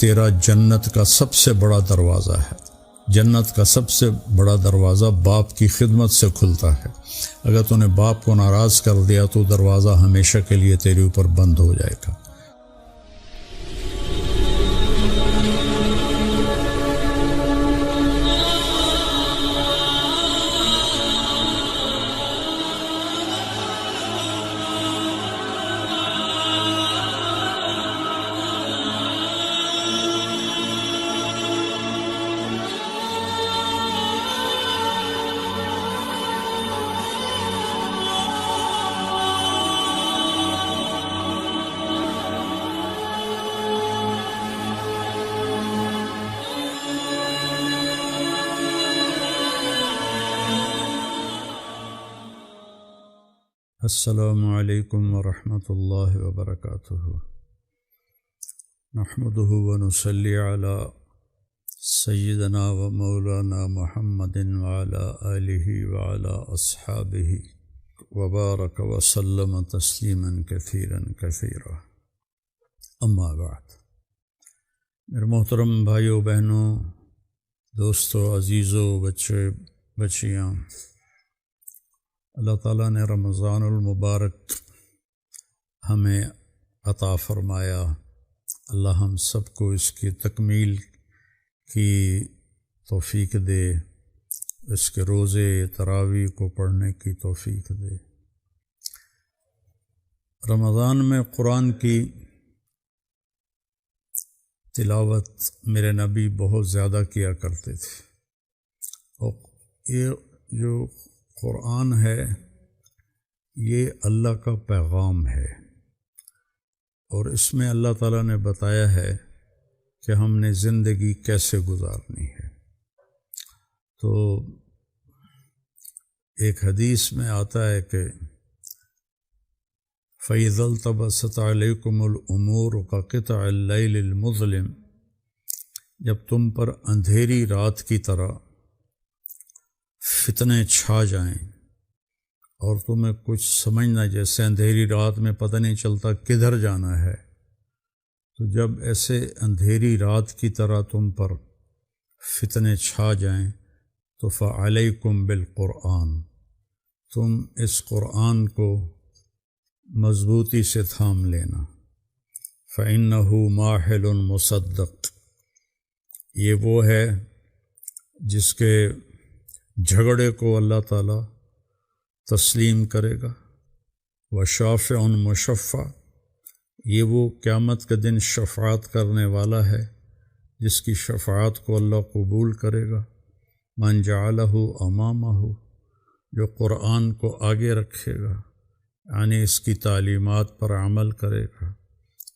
تیرا جنت کا سب سے بڑا دروازہ ہے۔ جنت کا سب سے بڑا دروازہ باپ کی خدمت سے کھلتا ہے۔ اگر تو نے باپ کو ناراض کر دیا تو دروازہ ہمیشہ کے لیے تیرے اوپر بند ہو جائے گا۔ السلام علیکم ورحمۃ اللہ وبرکاتہ۔ نحمده ونصلی علی سیدنا و مولانا محمد وعلی آلہ وعلی اصحابہ وبارک وسلم تسلیما کثیرا کثیرا، اما بعد۔ میرے محترم بھائیوں بہنوں، دوستوں، عزیزوں، بچے بچیاں، اللہ تعالیٰ نے رمضان المبارک ہمیں عطا فرمایا۔ اللہ ہم سب کو اس کی تکمیل کی توفیق دے، اس کے روزے تراویح کو پڑھنے کی توفیق دے۔ رمضان میں قرآن کی تلاوت میرے نبی بہت زیادہ کیا کرتے تھے، اور یہ جو قرآن ہے یہ اللہ کا پیغام ہے، اور اس میں اللہ تعالیٰ نے بتایا ہے کہ ہم نے زندگی کیسے گزارنی ہے۔ تو ایک حدیث میں آتا ہے کہ فَإِذَا الْتَبَسَتْ عَلَيْكُمُ الْأُمُورُ كَقِطْعِ اللَّيْلِ الْمُظْلِمِ، جب تم پر اندھیری رات کی طرح فتنے چھا جائیں اور تمہیں کچھ سمجھنا، جیسے اندھیری رات میں پتہ نہیں چلتا کدھر جانا ہے، تو جب ایسے اندھیری رات کی طرح تم پر فتنے چھا جائیں تو فعلیکم بالقرآن، تم اس قرآن کو مضبوطی سے تھام لینا۔ فإنہ ماحل مصدق، یہ وہ ہے جس کے جھگڑے کو اللہ تعالیٰ تسلیم کرے گا۔ وشافع مشفع، یہ وہ قیامت کے دن شفاعت کرنے والا ہے جس کی شفاعت کو اللہ قبول کرے گا۔ من جعلہ امامہ، جو قرآن کو آگے رکھے گا، یعنی اس کی تعلیمات پر عمل کرے گا،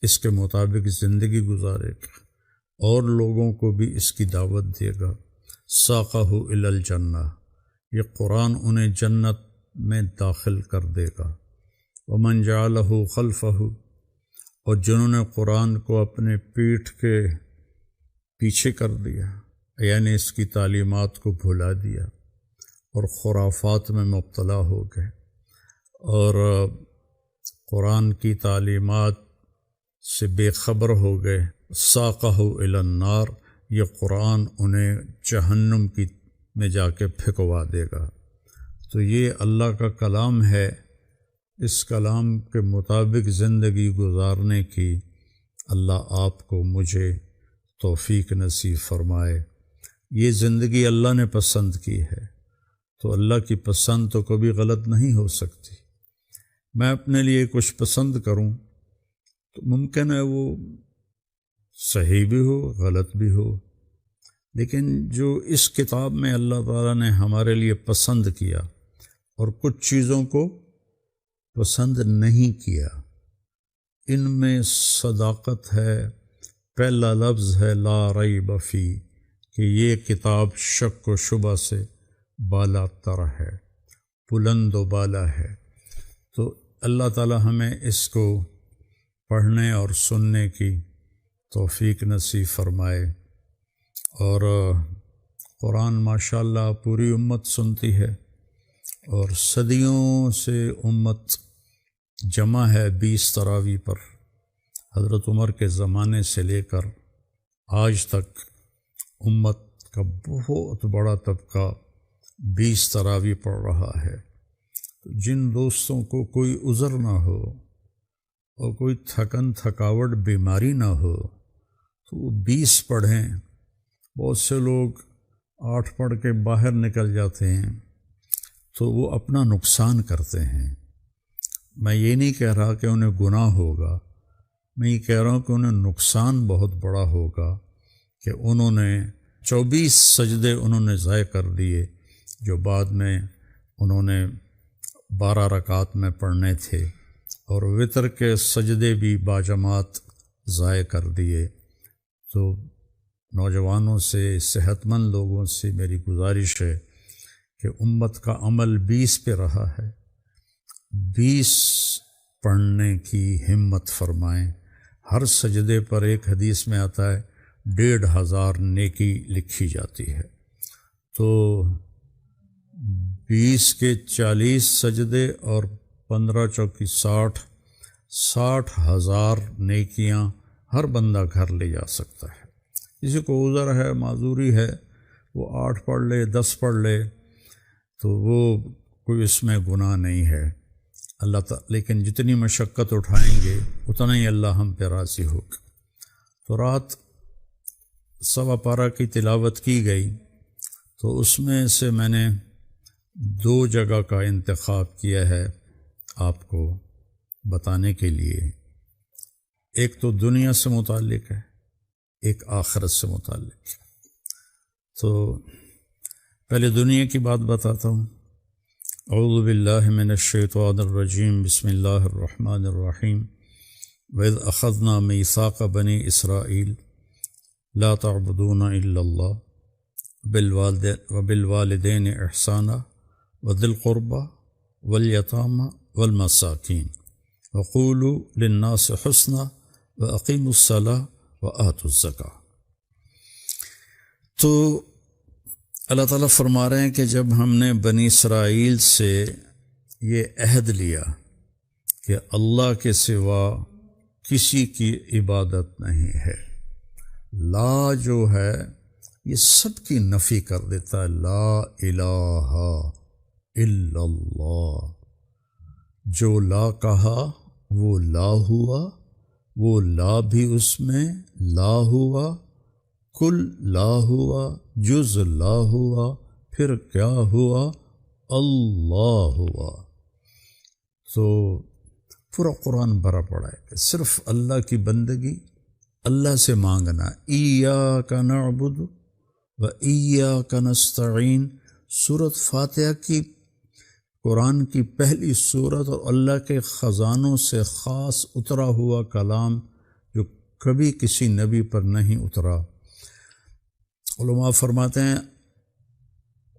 اس کے مطابق زندگی گزارے گا، اور لوگوں کو بھی اس کی دعوت دے گا۔ ساقہ الی الجنہ، یہ قرآن انہیں جنت میں داخل کر دے گا۔ ومن جعلہ خلفہ، اور جنہوں نے قرآن کو اپنے پیٹھ کے پیچھے کر دیا، یعنی اس کی تعلیمات کو بھلا دیا اور خرافات میں مبتلا ہو گئے، اور قرآن کی تعلیمات سے بے خبر ہو گئے، ساقہ الی النار، یہ قرآن انہیں جہنم کی میں جا کے پھینکوا دے گا۔ تو یہ اللہ کا کلام ہے، اس کلام کے مطابق زندگی گزارنے کی اللہ آپ کو مجھے توفیق نصیب فرمائے۔ یہ زندگی اللہ نے پسند کی ہے، تو اللہ کی پسند تو کبھی غلط نہیں ہو سکتی۔ میں اپنے لیے کچھ پسند کروں تو ممکن ہے وہ صحیح بھی ہو، غلط بھی ہو، لیکن جو اس کتاب میں اللہ تعالیٰ نے ہمارے لیے پسند کیا اور کچھ چیزوں کو پسند نہیں کیا، ان میں صداقت ہے۔ پہلا لفظ ہے لا ریب فی، کہ یہ کتاب شک و شبہ سے بالا تر ہے، بلند و بالا ہے۔ تو اللہ تعالیٰ ہمیں اس کو پڑھنے اور سننے کی توفیق نصیب فرمائے۔ اور قرآن ماشاءاللہ پوری امت سنتی ہے، اور صدیوں سے امت جمع ہے 20 تراویح پر، حضرت عمر کے زمانے سے لے کر آج تک امت کا بہت بڑا طبقہ 20 تراویح پڑھ رہا ہے۔ جن دوستوں کو کوئی عذر نہ ہو اور کوئی تھکن تھکاوٹ بیماری نہ ہو تو وہ 20 پڑھیں۔ بہت سے لوگ 8 پڑھ کے باہر نکل جاتے ہیں تو وہ اپنا نقصان کرتے ہیں۔ میں یہ نہیں کہہ رہا کہ انہیں گناہ ہوگا، میں یہ کہہ رہا ہوں کہ انہیں نقصان بہت بڑا ہوگا کہ انہوں نے 24 سجدے انہوں نے ضائع کر دیے جو بعد میں انہوں نے 12 رکعات میں پڑھنے تھے، اور وتر کے سجدے بھی باجماعت ضائع کر دیے۔ تو نوجوانوں سے، صحت مند لوگوں سے میری گزارش ہے کہ امت کا عمل 20 پہ رہا ہے، 20 پڑھنے کی ہمت فرمائیں۔ ہر سجدے پر ایک حدیث میں آتا ہے 1500 نیکی لکھی جاتی ہے۔ تو 20 کے 40 سجدے اور 15 چوکی 60,000 نیکیاں ہر بندہ گھر لے جا سکتا ہے۔ کسی کو عذر ہے، معذوری ہے، وہ 8 پڑھ لے، 10 پڑھ لے تو وہ کوئی اس میں گناہ نہیں ہے۔ اللہ تعالیٰ لیکن جتنی مشقت اٹھائیں گے اتنا ہی اللہ ہم پہ راضی ہوگا۔ تو رات 1.25 پارہ کی تلاوت کی گئی، تو اس میں سے میں نے 2 جگہ کا انتخاب کیا ہے آپ کو بتانے کے لیے۔ ایک تو دنیا سے متعلق ہے، ایک آخرت سے متعلق۔ تو پہلے دنیا کی بات بتاتا ہوں۔ اعوذ باللہ من الشیطان الرجیم، بسم اللہ الرحمن الرحیم۔ وَإِذْ أَخَذْنَا مِيثَاقَ بَنِي إِسْرَائِيلَ لَا تَعْبُدُونَ إِلَّا اللَّهَ وَبِالْوَالِدَيْنِ إِحْسَانًا وَذِي الْقُرْبَى وَالْيَتَامَى وَالْمَسَاكِينِ وَقُولُوا لِلنَّاسِ حُسْنًا وَأَقِيمُوا الصَّلَاةَ وَآتُوا الزَّكَاةَ۔ تو اللہ تعالیٰ فرما رہے ہیں کہ جب ہم نے بنی اسرائیل سے یہ عہد لیا کہ اللہ کے سوا کسی کی عبادت نہیں ہے، لا جو ہے یہ سب کی نفی کر دیتا ہے، لا الہ الا اللہ۔ جو لا کہا وہ لا ہوا، وہ لا بھی اس میں لا ہوا، کل لا ہوا، جز لا ہوا، پھر کیا ہوا؟ اللہ ہوا۔ تو پورا قرآن بھرا پڑا ہے کہ صرف اللہ کی بندگی، اللہ سے مانگنا۔ ایاک نعبد و ایاک نستعین، سورۃ فاتحہ کی، قرآن کی پہلی سورت اور اللہ کے خزانوں سے خاص اترا ہوا کلام جو کبھی کسی نبی پر نہیں اترا۔ علماء فرماتے ہیں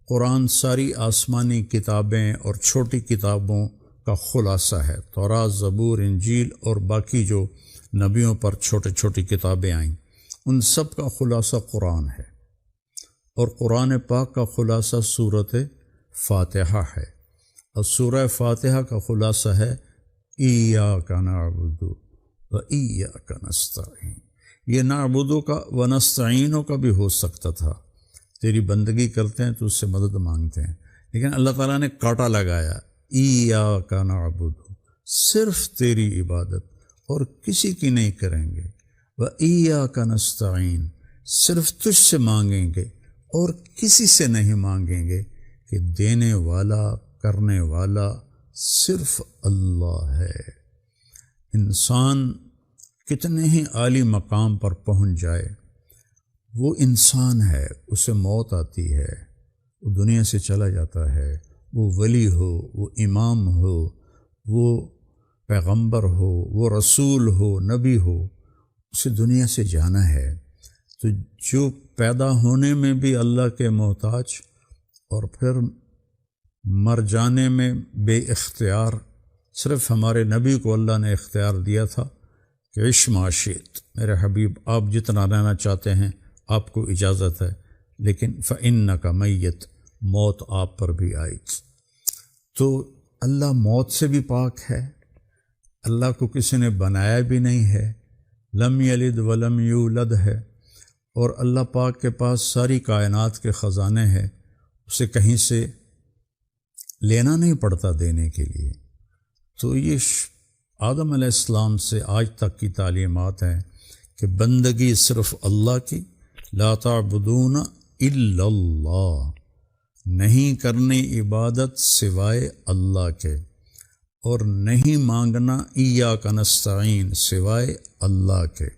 قرآن ساری آسمانی کتابیں اور چھوٹی کتابوں کا خلاصہ ہے، تورات، زبور، انجیل اور باقی جو نبیوں پر چھوٹی چھوٹی کتابیں آئیں، ان سب کا خلاصہ قرآن ہے، اور قرآن پاک کا خلاصہ سورۃ فاتحہ ہے، اور سورہ فاتحہ کا خلاصہ ہے ایاک نعبد و ایاک نستعین۔ یہ نعبدو کا و نستعینوں کا بھی ہو سکتا تھا، تیری بندگی کرتے ہیں تو اس سے مدد مانگتے ہیں، لیکن اللہ تعالیٰ نے کاٹا لگایا، ایاک نعبد، صرف تیری عبادت اور کسی کی نہیں کریں گے، و ایاک نستعین، صرف تجھ سے مانگیں گے اور کسی سے نہیں مانگیں گے، کہ دینے والا، کرنے والا صرف اللہ ہے۔ انسان کتنے ہی عالی مقام پر پہنچ جائے، وہ انسان ہے، اسے موت آتی ہے، وہ دنیا سے چلا جاتا ہے، وہ ولی ہو، وہ امام ہو، وہ پیغمبر ہو، وہ رسول ہو، نبی ہو، اسے دنیا سے جانا ہے۔ تو جو پیدا ہونے میں بھی اللہ کے محتاج اور پھر مر جانے میں بے اختیار، صرف ہمارے نبی کو اللہ نے اختیار دیا تھا کہ عش ما شئت، میرے حبیب آپ جتنا رہنا چاہتے ہیں آپ کو اجازت ہے، لیکن فإنک میت، موت آپ پر بھی آئی۔ تو اللہ موت سے بھی پاک ہے، اللہ کو کسی نے بنایا بھی نہیں ہے، لم یلد ولم یولد ہے، اور اللہ پاک کے پاس ساری کائنات کے خزانے ہیں، اسے کہیں سے لینا نہیں پڑتا دینے کے لیے۔ تو یہ آدم علیہ السلام سے آج تک کی تعلیمات ہیں کہ بندگی صرف اللہ کی، لا تعبدون الا اللہ، نہیں کرنی عبادت سوائے اللہ کے، اور نہیں مانگنا ایاک نستعین سوائے اللہ کے۔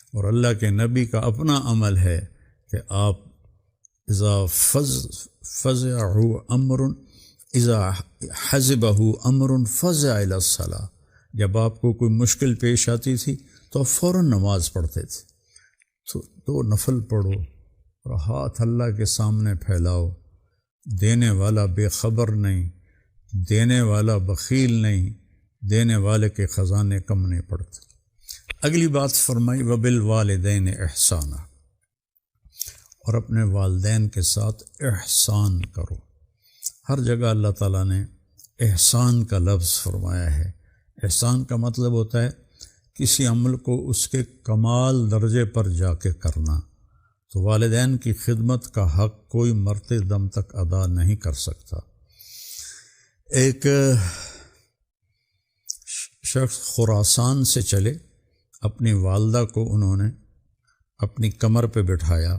اور اللہ کے نبی کا اپنا عمل ہے کہ آپ اذا فزعہ امر اذا حزبہ امر فزع الی الصلاۃ، جب آپ کو کوئی مشکل پیش آتی تھی تو آپ فوراً نماز پڑھتے تھے۔ تو 2 نفل پڑھو اور ہاتھ اللہ کے سامنے پھیلاؤ، دینے والا بے خبر نہیں، دینے والا بخیل نہیں، دینے والے کے خزانے کم نہیں پڑتے۔ اگلی بات فرمائی وبالوالدین احسانا، اور اپنے والدین کے ساتھ احسان کرو۔ ہر جگہ اللہ تعالیٰ نے احسان کا لفظ فرمایا ہے۔ احسان کا مطلب ہوتا ہے کسی عمل کو اس کے کمال درجے پر جا کے کرنا۔ تو والدین کی خدمت کا حق کوئی مرتے دم تک ادا نہیں کر سکتا۔ ایک شخص خراسان سے چلے، اپنی والدہ کو انہوں نے اپنی کمر پہ بٹھایا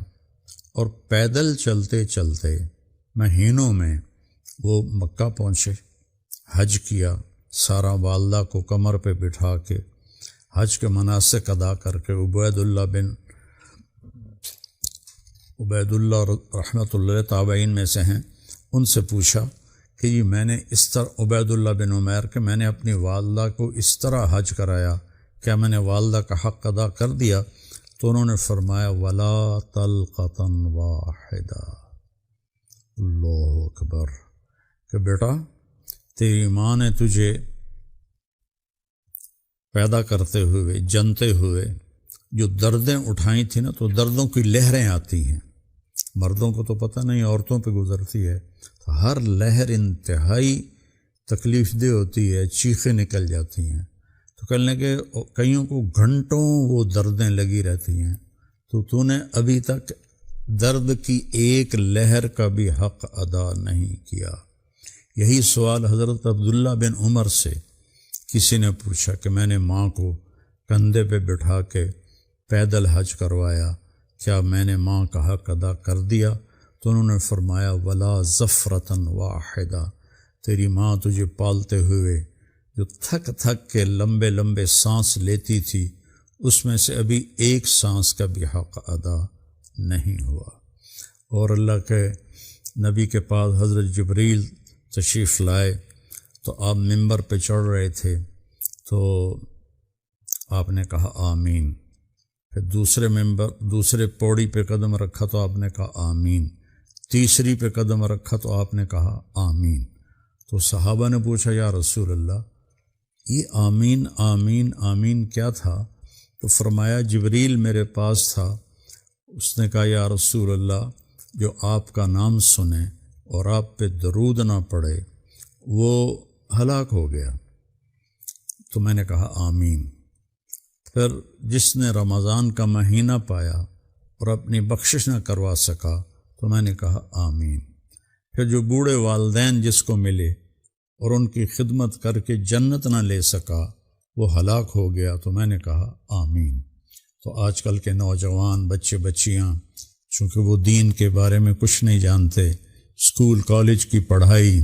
اور پیدل چلتے چلتے مہینوں میں وہ مکہ پہنچے، حج کیا، سارا والدہ کو کمر پہ بٹھا کے حج کے مناسک ادا کر کے عبید اللہ رحمۃ اللہ تابعین میں سے ہیں، ان سے پوچھا کہ یہ میں نے اس طرح عبید اللہ بن عمیر کہ میں نے اپنی والدہ کو اس طرح حج کرایا، کیا میں نے والدہ کا حق ادا کر دیا؟ تو انہوں نے فرمایا ولا طلقۃ واحدہ، اللہ اکبر، کہ بیٹا تیری ماں نے تجھے پیدا کرتے ہوئے جنتے ہوئے جو دردیں اٹھائی تھیں نا، تو دردوں کی لہریں آتی ہیں، مردوں کو تو پتہ نہیں، عورتوں پہ گزرتی ہے، تو ہر لہر انتہائی تکلیف دہ ہوتی ہے، چیخیں نکل جاتی ہیں، تو کہنے کہ کئیوں کو گھنٹوں وہ دردیں لگی رہتی ہیں، تو نے ابھی تک درد کی ایک لہر کا بھی حق ادا نہیں کیا۔ یہی سوال حضرت عبداللہ بن عمر سے کسی نے پوچھا کہ میں نے ماں کو کندھے پہ بٹھا کے پیدل حج کروایا، کیا میں نے ماں کا حق ادا کر دیا؟ تو انہوں نے فرمایا ولا ظفرۃ واحدہ، تیری ماں تجھے پالتے ہوئے جو تھک تھک کے لمبے لمبے سانس لیتی تھی، اس میں سے ابھی ایک سانس کا بھی حق ادا نہیں ہوا۔ اور اللہ کے نبی کے پاس حضرت جبریل تشریف لائے تو آپ ممبر پہ چڑھ رہے تھے، تو آپ نے کہا آمین، پھر دوسرے پوڑی پہ قدم رکھا تو آپ نے کہا آمین، تیسری پہ قدم رکھا تو آپ نے کہا آمین۔ تو صحابہ نے پوچھا یا رسول اللہ یہ آمین آمین آمین کیا تھا؟ تو فرمایا جبریل میرے پاس تھا، اس نے کہا یا رسول اللہ جو آپ کا نام سنے اور آپ پہ درود نہ پڑے وہ ہلاک ہو گیا۔ تو میں نے کہا آمین۔ پھر جس نے رمضان کا مہینہ پایا اور اپنی بخشش نہ کروا سکا تو میں نے کہا آمین۔ پھر جو بوڑھے والدین جس کو ملے اور ان کی خدمت کر کے جنت نہ لے سکا وہ ہلاک ہو گیا تو میں نے کہا آمین۔ تو آج کل کے نوجوان بچے بچیاں چونکہ وہ دین کے بارے میں کچھ نہیں جانتے، اسکول کالج کی پڑھائی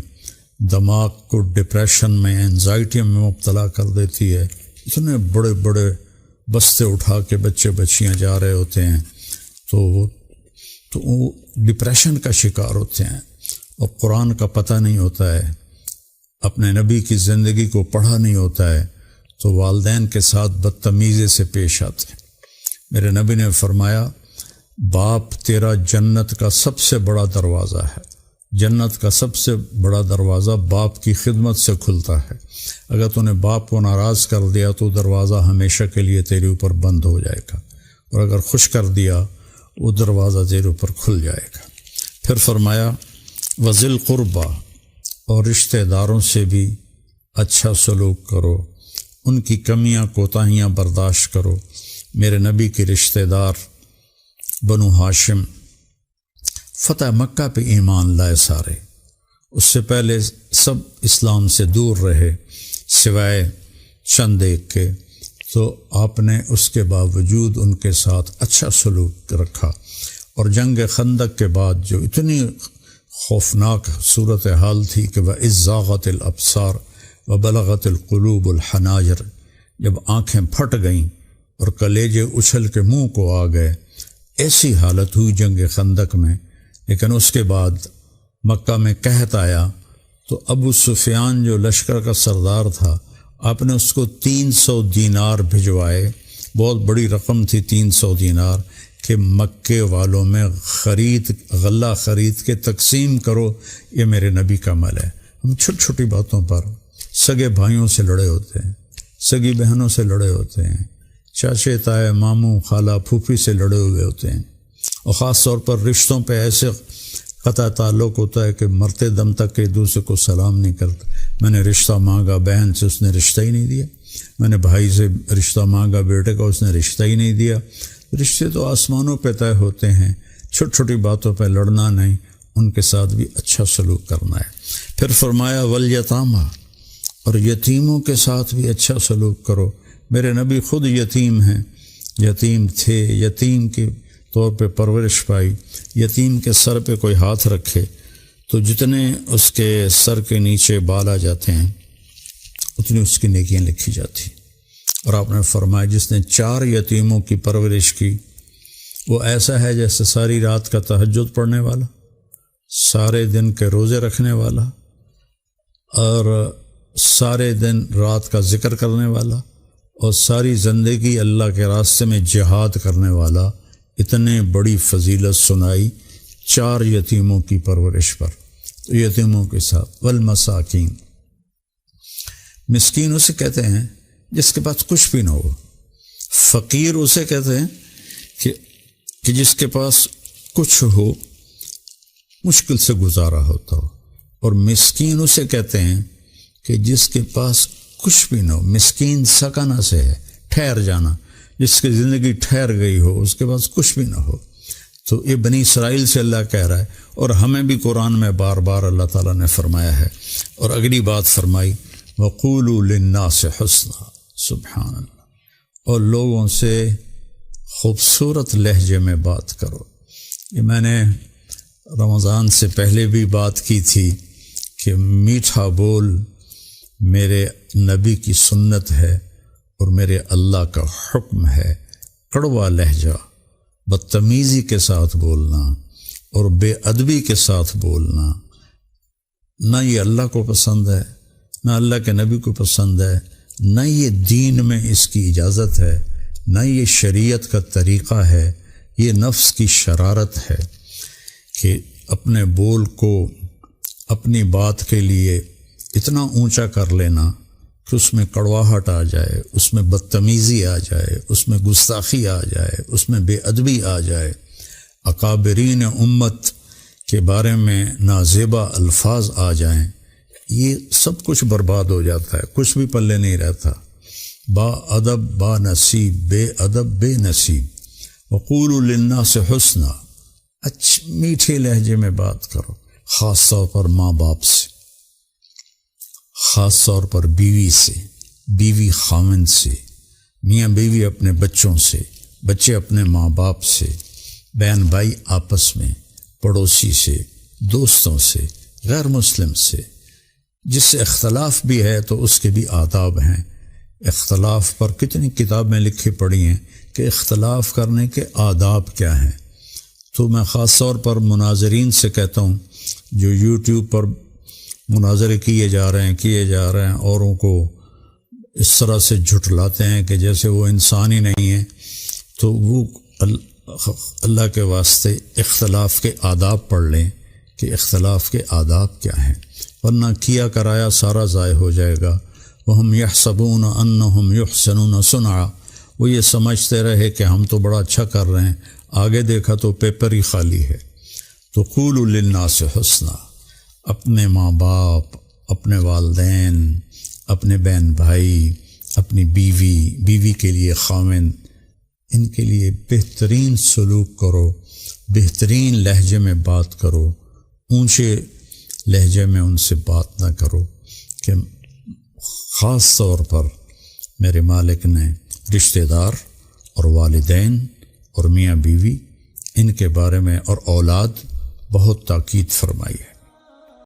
دماغ کو ڈپریشن میں اینزائٹی میں مبتلا کر دیتی ہے، اتنے بڑے بڑے بستے اٹھا کے بچے بچیاں جا رہے ہوتے ہیں تو وہ ڈپریشن کا شکار ہوتے ہیں، اور قرآن کا پتہ نہیں ہوتا ہے، اپنے نبی کی زندگی کو پڑھا نہیں ہوتا ہے، تو والدین کے ساتھ بدتمیزی سے پیش آتے ہیں۔ میرے نبی نے فرمایا باپ تیرا جنت کا سب سے بڑا دروازہ ہے، جنت کا سب سے بڑا دروازہ باپ کی خدمت سے کھلتا ہے، اگر تو نے باپ کو ناراض کر دیا تو دروازہ ہمیشہ کے لیے تیرے اوپر بند ہو جائے گا، اور اگر خوش کر دیا وہ دروازہ تیرے اوپر کھل جائے گا۔ پھر فرمایا وذی القربیٰ، اور رشتہ داروں سے بھی اچھا سلوک کرو، ان کی کمیاں کوتاہیاں برداشت کرو۔ میرے نبی کے رشتہ دار بنو ہاشم فتح مکہ پہ ایمان لائے سارے، اس سے پہلے سب اسلام سے دور رہے سوائے چند ایک کے، تو آپ نے اس کے باوجود ان کے ساتھ اچھا سلوک رکھا، اور جنگ خندق کے بعد جو اتنی خوفناک صورتحال تھی کہ وَإِذ زَاغَتِ الْأَبْصَارُ وَبَلَغَتِ الْقُلُوبُ الْحَنَاجِرَ، جب آنکھیں پھٹ گئیں اور کلیجے اچھل کے منہ کو آ گئے، ایسی حالت ہوئی جنگ خندق میں۔ لیکن اس کے بعد مکہ میں قحط آیا، تو ابو سفیان جو لشکر کا سردار تھا، آپ نے اس کو 300 دینار بھجوائے، بہت بڑی رقم تھی 300 دینار، کہ مکے والوں میں غلہ خرید کے تقسیم کرو، یہ میرے نبی کا عمل ہے۔ ہم چھوٹی چھوٹی باتوں پر سگے بھائیوں سے لڑے ہوتے ہیں، سگی بہنوں سے لڑے ہوتے ہیں، چاچے تائے ماموں خالہ پھوپھی سے لڑے ہوئے ہوتے ہیں، اور خاص طور پر رشتوں پہ ایسے قطع تعلق ہوتا ہے کہ مرتے دم تک ایک دوسرے کو سلام نہیں کرتے۔ میں نے رشتہ مانگا بہن سے، اس نے رشتہ ہی نہیں دیا، میں نے بھائی سے رشتہ مانگا بیٹے کا، اس نے رشتہ ہی نہیں دیا۔ رشتے تو آسمانوں پہ طے ہوتے ہیں، چھوٹی چھوٹی باتوں پہ لڑنا نہیں، ان کے ساتھ بھی اچھا سلوک کرنا ہے۔ پھر فرمایا والیتامى، اور یتیموں کے ساتھ بھی اچھا سلوک کرو۔ میرے نبی خود یتیم ہیں، یتیم تھے، یتیم کے طور پہ پرورش پائی۔ یتیم کے سر پہ کوئی ہاتھ رکھے تو جتنے اس کے سر کے نیچے بال آ جاتے ہیں اتنی اس کی نیکیاں لکھی جاتی۔ اور آپ نے فرمایا جس نے 4 یتیموں کی پرورش کی وہ ایسا ہے جیسے ساری رات کا تہجد پڑھنے والا، سارے دن کے روزے رکھنے والا، اور سارے دن رات کا ذکر کرنے والا، اور ساری زندگی اللہ کے راستے میں جہاد کرنے والا۔ اتنے بڑی فضیلت سنائی 4 یتیموں کی پرورش پر۔ تو یتیموں کے ساتھ والمساکین، مسکین اسے کہتے ہیں جس کے پاس کچھ بھی نہ ہو، فقیر اسے کہتے ہیں کہ جس کے پاس کچھ ہو، مشکل سے گزارا ہوتا ہو، اور مسکین اسے کہتے ہیں کہ جس کے پاس کچھ بھی نہ ہو۔ مسکین سکنا سے ہے، ٹھہر جانا، جس کی زندگی ٹھہر گئی ہو، اس کے پاس کچھ بھی نہ ہو۔ تو یہ بنی اسرائیل سے اللہ کہہ رہا ہے، اور ہمیں بھی قرآن میں بار بار اللہ تعالیٰ نے فرمایا ہے۔ اور اگلی بات فرمائی وَقُولُوا لِلنَّاسِ حُسْنًا، سبحان اللہ، اور لوگوں سے خوبصورت لہجے میں بات کرو۔ یہ میں نے رمضان سے پہلے بھی بات کی تھی کہ میٹھا بول میرے نبی کی سنت ہے اور میرے اللہ کا حکم ہے۔ کڑوا لہجہ، بدتمیزی کے ساتھ بولنا اور بے ادبی کے ساتھ بولنا، نہ یہ اللہ کو پسند ہے، نہ اللہ کے نبی کو پسند ہے، نہ یہ دین میں اس کی اجازت ہے، نہ یہ شریعت کا طریقہ ہے۔ یہ نفس کی شرارت ہے کہ اپنے بول کو اپنی بات کے لیے اتنا اونچا کر لینا کہ اس میں کڑواہٹ آ جائے، اس میں بدتمیزی آ جائے، اس میں گستاخی آ جائے، اس میں بے ادبی آ جائے، اکابرین امت کے بارے میں نازیبا الفاظ آ جائیں، یہ سب کچھ برباد ہو جاتا ہے، کچھ بھی پلے نہیں رہتا۔ با ادب با نصیب، بے ادب بے نصیب۔ وقولوا للناس حسنا، میٹھے لہجے میں بات کرو، خاص طور پر ماں باپ سے، خاص طور پر بیوی سے، بیوی خاوند سے، میاں بیوی اپنے بچوں سے، بچے اپنے ماں باپ سے، بہن بھائی آپس میں، پڑوسی سے، دوستوں سے، غیر مسلم سے۔ جس سے اختلاف بھی ہے تو اس کے بھی آداب ہیں۔ اختلاف پر کتنی کتابیں لکھی پڑی ہیں کہ اختلاف کرنے کے آداب کیا ہیں۔ تو میں خاص طور پر مناظرین سے کہتا ہوں جو یوٹیوب پر مناظرے کیے جا رہے ہیں، اوروں کو اس طرح سے جھٹلاتے ہیں کہ جیسے وہ انسان ہی نہیں ہیں، تو وہ اللہ کے واسطے اختلاف کے آداب پڑھ لیں کہ اختلاف کے آداب کیا ہیں، ورنہ کیا کرایا سارا ضائع ہو جائے گا۔ وَهُمْ يَحْسَبُونَ أَنَّهُمْ يُحْسِنُونَ صُنْعًا، وہ یہ سمجھتے رہے کہ ہم تو بڑا اچھا کر رہے ہیں، آگے دیکھا تو پیپر ہی خالی ہے۔ تو قولوا للناس حسنا، اپنے ماں باپ، اپنے والدین، اپنے بہن بھائی، اپنی بیوی کے لیے خاوند، ان کے لیے بہترین سلوک کرو، بہترین لہجے میں بات کرو، اونچے لہجے میں ان سے بات نہ کرو، کہ خاص طور پر میرے مالک نے رشتہ دار اور والدین اور میاں بیوی ان کے بارے میں اور اولاد بہت تاکید فرمائی ہے۔